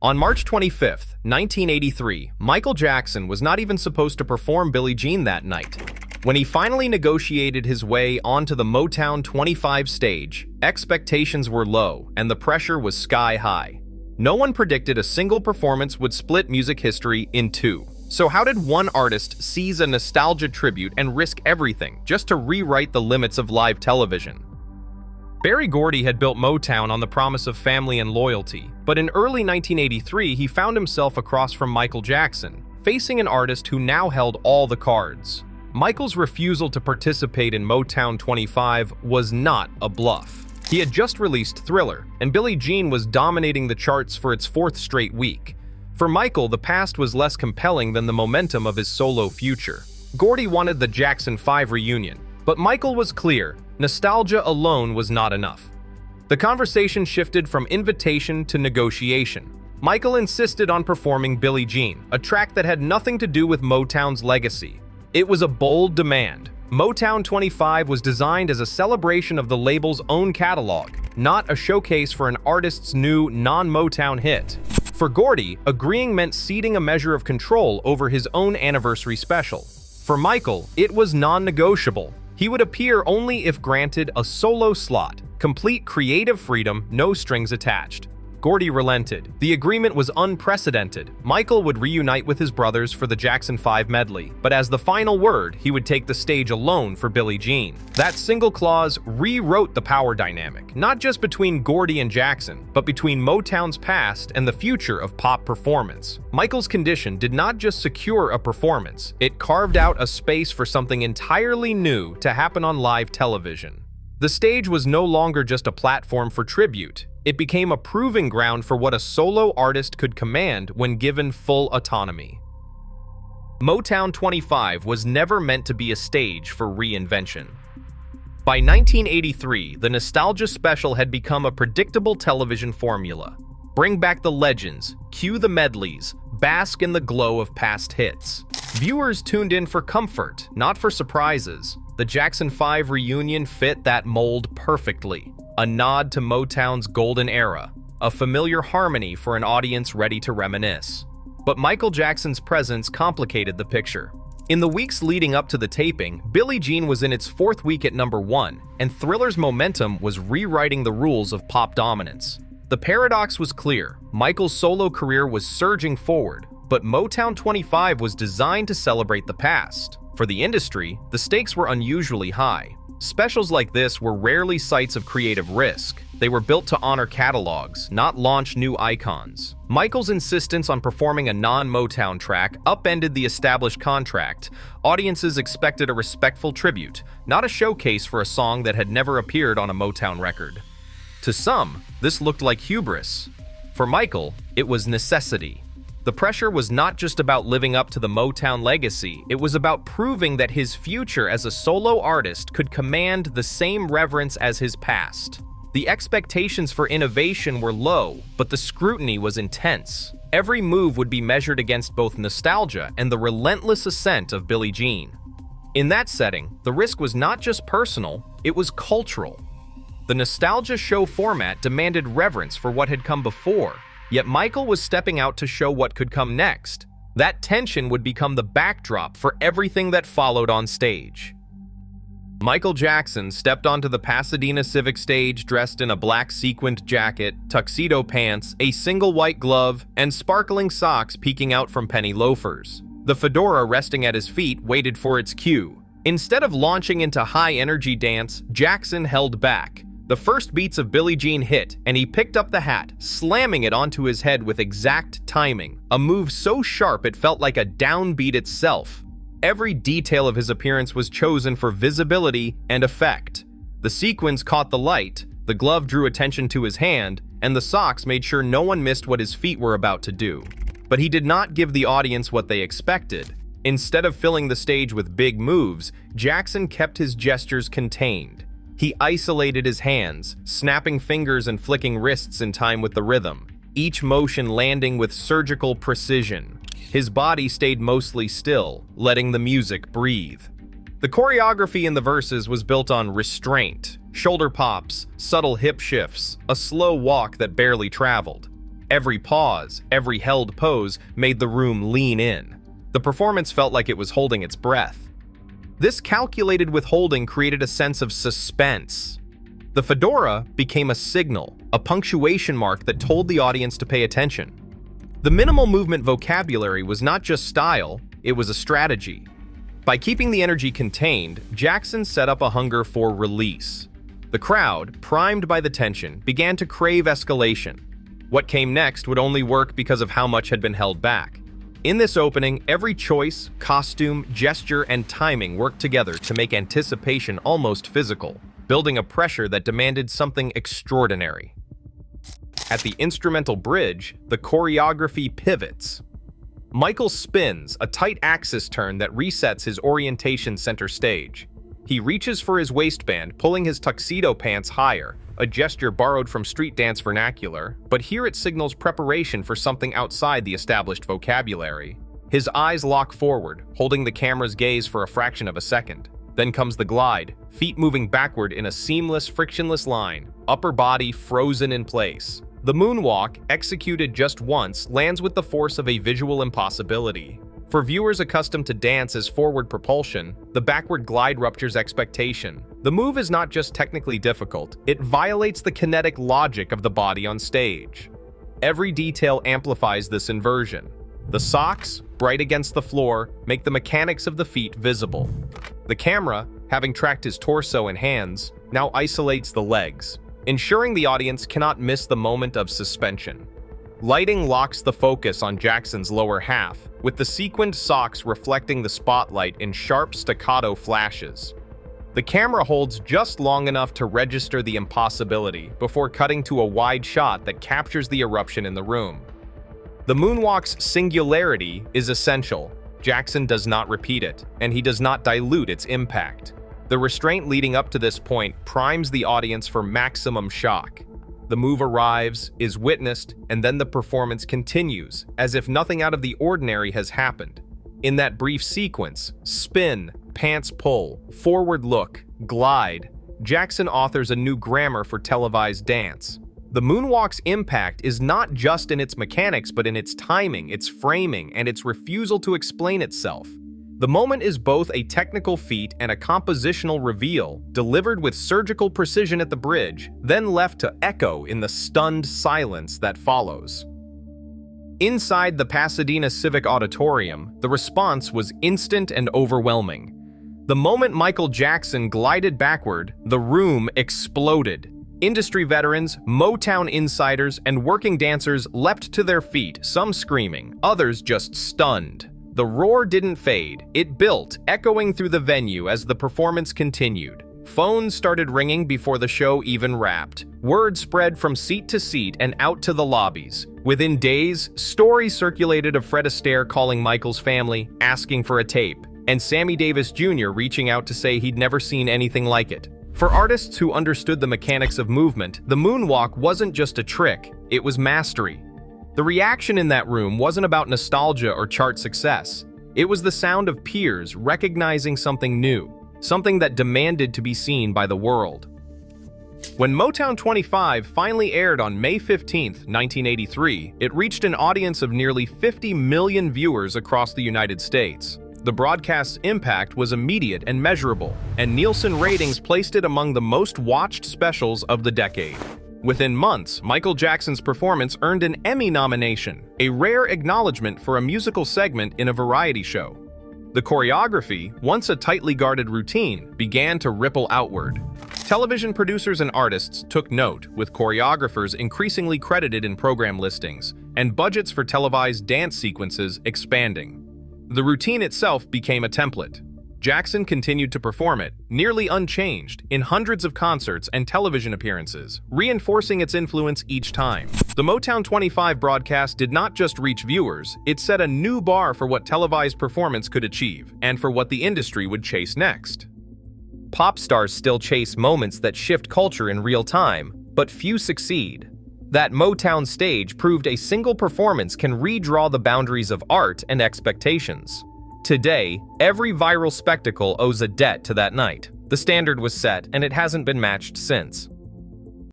On March 25, 1983, Michael Jackson was not even supposed to perform Billie Jean that night. When he finally negotiated his way onto the Motown 25 stage, expectations were low and the pressure was sky high. No one predicted a single performance would split music history in two. So how did one artist seize a nostalgia tribute and risk everything just to rewrite the limits of live television? Berry Gordy had built Motown on the promise of family and loyalty, but in early 1983 he found himself across from Michael Jackson, facing an artist who now held all the cards. Michael's refusal to participate in Motown 25 was not a bluff. He had just released Thriller, and Billie Jean was dominating the charts for its fourth straight week. For Michael, the past was less compelling than the momentum of his solo future. Gordy wanted the Jackson 5 reunion, but Michael was clear, nostalgia alone was not enough. The conversation shifted from invitation to negotiation. Michael insisted on performing Billie Jean, a track that had nothing to do with Motown's legacy. It was a bold demand. Motown 25 was designed as a celebration of the label's own catalog, not a showcase for an artist's new non-Motown hit. For Gordy, agreeing meant ceding a measure of control over his own anniversary special. For Michael, it was non-negotiable. He would appear only if granted a solo slot, complete creative freedom, no strings attached. Gordy relented. The agreement was unprecedented. Michael would reunite with his brothers for the Jackson 5 medley, but as the final word, he would take the stage alone for Billie Jean. That single clause rewrote the power dynamic, not just between Gordy and Jackson, but between Motown's past and the future of pop performance. Michael's condition did not just secure a performance, it carved out a space for something entirely new to happen on live television. The stage was no longer just a platform for tribute. It became a proving ground for what a solo artist could command when given full autonomy. Motown 25 was never meant to be a stage for reinvention. By 1983, the nostalgia special had become a predictable television formula. Bring back the legends, cue the medleys, bask in the glow of past hits. Viewers tuned in for comfort, not for surprises. The Jackson 5 reunion fit that mold perfectly. A nod to Motown's golden era, a familiar harmony for an audience ready to reminisce. But Michael Jackson's presence complicated the picture. In the weeks leading up to the taping, Billie Jean was in its fourth week at #1, and Thriller's momentum was rewriting the rules of pop dominance. The paradox was clear. Michael's solo career was surging forward, but Motown 25 was designed to celebrate the past. For the industry, the stakes were unusually high. Specials like this were rarely sites of creative risk. They were built to honor catalogs, not launch new icons. Michael's insistence on performing a non-Motown track upended the established contract. Audiences expected a respectful tribute, not a showcase for a song that had never appeared on a Motown record. To some, this looked like hubris. For Michael, it was necessity. The pressure was not just about living up to the Motown legacy, it was about proving that his future as a solo artist could command the same reverence as his past. The expectations for innovation were low, but the scrutiny was intense. Every move would be measured against both nostalgia and the relentless ascent of Billie Jean. In that setting, the risk was not just personal, it was cultural. The nostalgia show format demanded reverence for what had come before, yet Michael was stepping out to show what could come next. That tension would become the backdrop for everything that followed on stage. Michael Jackson stepped onto the Pasadena Civic stage dressed in a black sequined jacket, tuxedo pants, a single white glove, and sparkling socks peeking out from penny loafers. The fedora resting at his feet waited for its cue. Instead of launching into high-energy dance, Jackson held back. The first beats of Billie Jean hit, and he picked up the hat, slamming it onto his head with exact timing, a move so sharp it felt like a downbeat itself. Every detail of his appearance was chosen for visibility and effect. The sequins caught the light, the glove drew attention to his hand, and the socks made sure no one missed what his feet were about to do. But he did not give the audience what they expected. Instead of filling the stage with big moves, Jackson kept his gestures contained. He isolated his hands, snapping fingers and flicking wrists in time with the rhythm, each motion landing with surgical precision. His body stayed mostly still, letting the music breathe. The choreography in the verses was built on restraint, shoulder pops, subtle hip shifts, a slow walk that barely traveled. Every pause, every held pose made the room lean in. The performance felt like it was holding its breath. This calculated withholding created a sense of suspense. The fedora became a signal, a punctuation mark that told the audience to pay attention. The minimal movement vocabulary was not just style, it was a strategy. By keeping the energy contained, Jackson set up a hunger for release. The crowd, primed by the tension, began to crave escalation. What came next would only work because of how much had been held back. In this opening, every choice, costume, gesture, and timing worked together to make anticipation almost physical, building a pressure that demanded something extraordinary. At the instrumental bridge, the choreography pivots. Michael spins, a tight axis turn that resets his orientation center stage. He reaches for his waistband, pulling his tuxedo pants higher, a gesture borrowed from street dance vernacular, but here it signals preparation for something outside the established vocabulary. His eyes lock forward, holding the camera's gaze for a fraction of a second. Then comes the glide, feet moving backward in a seamless, frictionless line, upper body frozen in place. The moonwalk, executed just once, lands with the force of a visual impossibility. For viewers accustomed to dance as forward propulsion, the backward glide ruptures expectation. The move is not just technically difficult, it violates the kinetic logic of the body on stage. Every detail amplifies this inversion. The socks, bright against the floor, make the mechanics of the feet visible. The camera, having tracked his torso and hands, now isolates the legs, ensuring the audience cannot miss the moment of suspension. Lighting locks the focus on Jackson's lower half, with the sequined socks reflecting the spotlight in sharp staccato flashes. The camera holds just long enough to register the impossibility before cutting to a wide shot that captures the eruption in the room. The moonwalk's singularity is essential. Jackson does not repeat it, and he does not dilute its impact. The restraint leading up to this point primes the audience for maximum shock. The move arrives, is witnessed, and then the performance continues, as if nothing out of the ordinary has happened. In that brief sequence, spin, pants pull, forward look, glide, Jackson authors a new grammar for televised dance. The moonwalk's impact is not just in its mechanics, but in its timing, its framing, and its refusal to explain itself. The moment is both a technical feat and a compositional reveal, delivered with surgical precision at the bridge, then left to echo in the stunned silence that follows. Inside the Pasadena Civic Auditorium, the response was instant and overwhelming. The moment Michael Jackson glided backward, the room exploded. Industry veterans, Motown insiders, and working dancers leapt to their feet, some screaming, others just stunned. The roar didn't fade, it built, echoing through the venue as the performance continued. Phones started ringing before the show even wrapped. Word spread from seat to seat and out to the lobbies. Within days, stories circulated of Fred Astaire calling Michael's family, asking for a tape, and Sammy Davis Jr. reaching out to say he'd never seen anything like it. For artists who understood the mechanics of movement, the moonwalk wasn't just a trick, it was mastery. The reaction in that room wasn't about nostalgia or chart success. It was the sound of peers recognizing something new, something that demanded to be seen by the world. When Motown 25 finally aired on May 15, 1983, it reached an audience of nearly 50 million viewers across the United States. The broadcast's impact was immediate and measurable, and Nielsen ratings placed it among the most watched specials of the decade. Within months, Michael Jackson's performance earned an Emmy nomination, a rare acknowledgement for a musical segment in a variety show. The choreography, once a tightly guarded routine, began to ripple outward. Television producers and artists took note, with choreographers increasingly credited in program listings, and budgets for televised dance sequences expanding. The routine itself became a template. Jackson continued to perform it, nearly unchanged, in hundreds of concerts and television appearances, reinforcing its influence each time. The Motown 25 broadcast did not just reach viewers, it set a new bar for what televised performance could achieve, and for what the industry would chase next. Pop stars still chase moments that shift culture in real time, but few succeed. That Motown stage proved a single performance can redraw the boundaries of art and expectations. Today, every viral spectacle owes a debt to that night. The standard was set, and it hasn't been matched since.